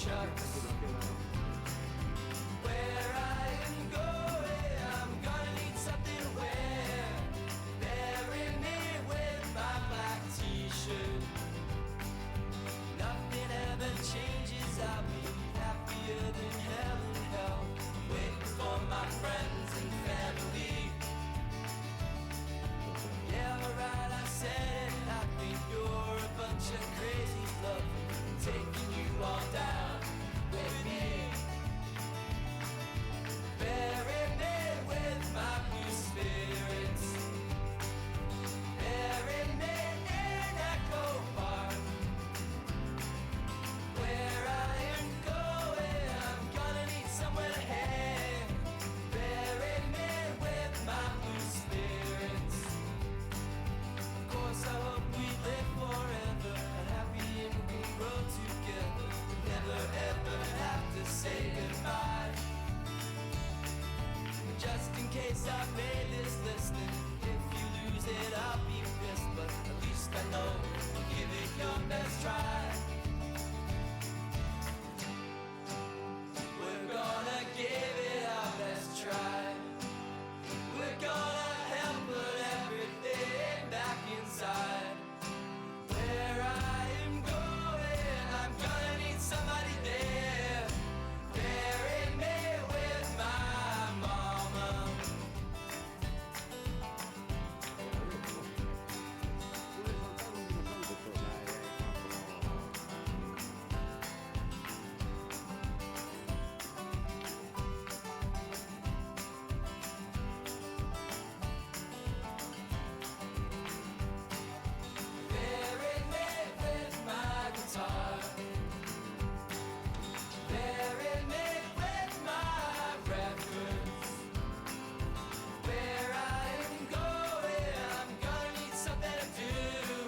chucks. Where I am going, I'm gonna need something to wear. Bury me with my black t-shirt. Nothing ever changes, I'll be happier than hell in hell. Waiting for my friends and family. Yeah, right, I said it. I think you're a bunch of crazy love, taking you all down with me. Bury me with my blue spirits. Bury me in Echo Park. Where I am going, I'm gonna need somewhere to hang. Bury me with my blue spirits. Of course, I hope we live forever, happy and we grow together. Never ever have to say goodbye. Just in case I made this listing, if you lose it, I'll be pissed. But at least I know you'll give it your best try. We're gonna give it our best try. We're gonna help put everything back inside. Where I am going, I'm gonna need somebody there. Bury me with my mama. Bury me with my guitar. Bury me with my records. Where I am going, I'm gonna need something to do.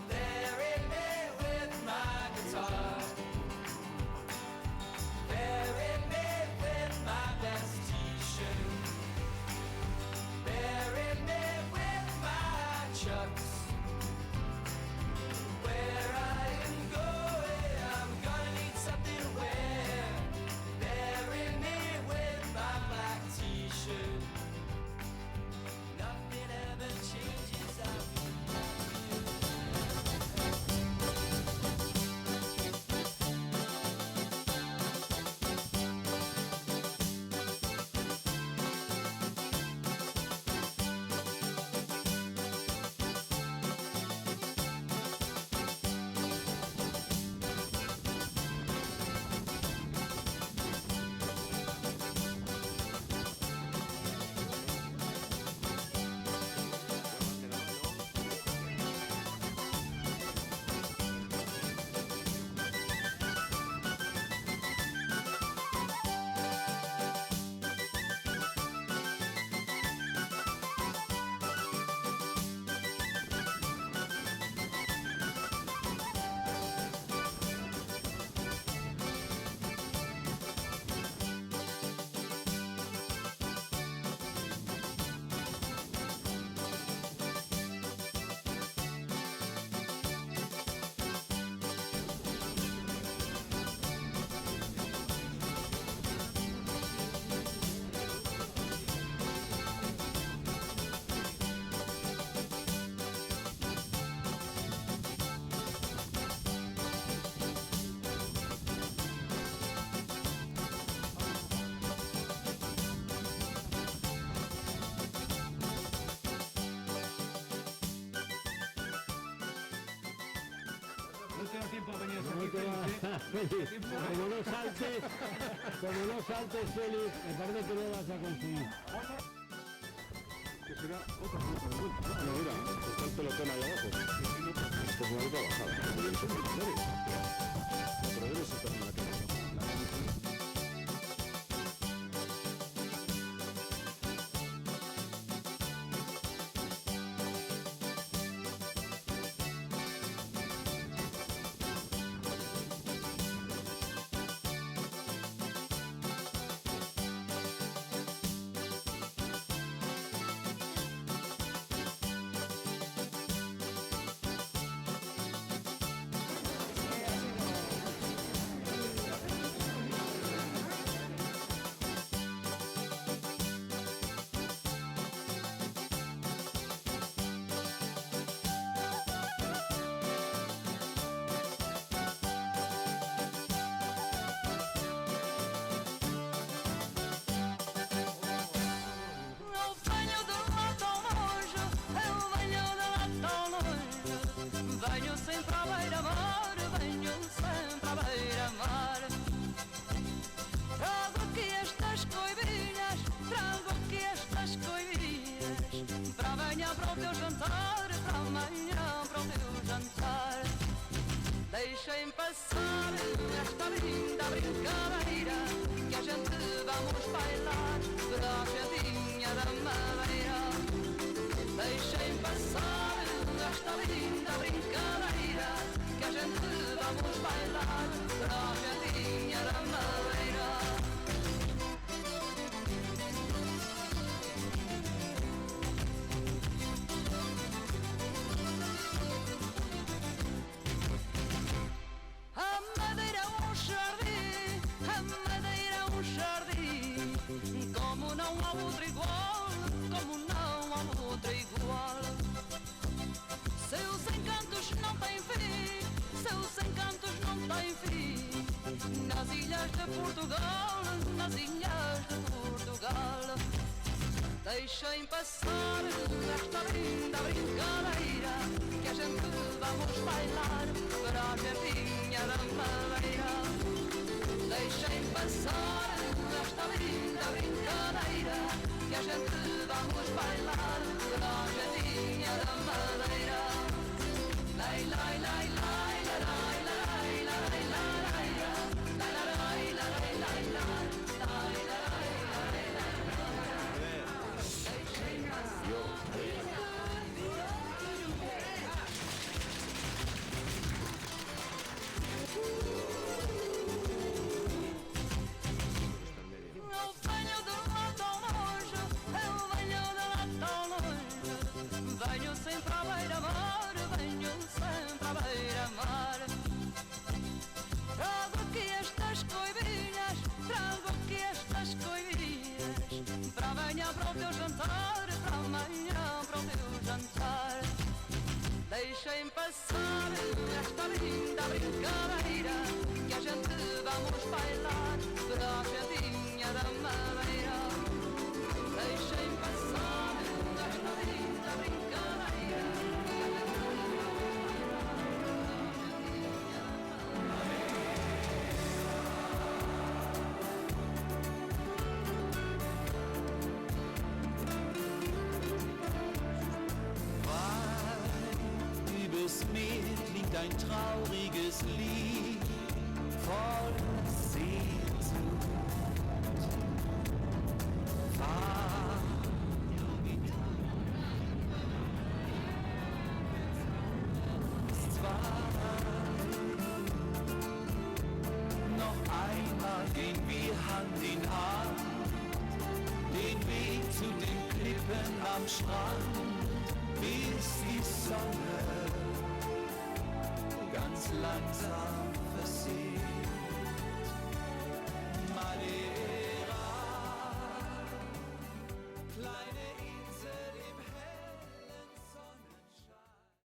Bury me with my guitar. Bury me with my best t-shirt. Bury me with my chucks. Where I am going, I'm gonna need something to wear. Bury me with my black t-shirt. Nothing ever changes, I'll be No tengo tiempo a venir No aquí, te va- Félix, ¿eh? como no saltes, Félix, me parece que lo vas a consumir. Que será otra ruta de vuelta. No, mira, está el pelotón ahí abajo. Pues una ruta bajada. Pero debe ser también la que pasa. Deixem passar esta linda brincadeira, que a gente vamos bailar para a gentinha da madeira. Deixem passar esta linda brincadeira, que a gente vamos bailar para a gentinha da madeira. A madeira é um jardim, a madeira é um jardim, como não há outro igual, como não há outro igual. Seus encantos não têm fim, seus encantos não têm fim, nas ilhas de Portugal, nas ilhas de Portugal. Deixem passar esta linda brincadeira, que a gente vamos bailar para a gentinha da madeira. Deixem passar esta linda brincadeira, que a gente vamos bailar para a gentinha da madeira. Lai, lai, lai, lai, lai, lai, lai, lai, lai, lai, lai, lai, lai, lai, lai, lai. Eu venho de lá tão longe, eu venho de lá tão longe, venho sempre à beira-mar, venho sempre à beira-mar. Trago aqui estas coivinhas, trago aqui estas coivinhas, para amanhã para o teu jantar, para amanhã para o teu jantar. Deixem passar esta linda brincadeira, que a gente vamos bailar para a gentinha da madeira. Deixem passar esta linda brincadeira, que a gente Weit übers Meer klingt ein trauriges Lied voll Sehnsucht. Fahr ist weit. Noch einmal gehen wir Hand in Hand den Weg zu den Klippen am Strand, bis die Sonne ganz langsam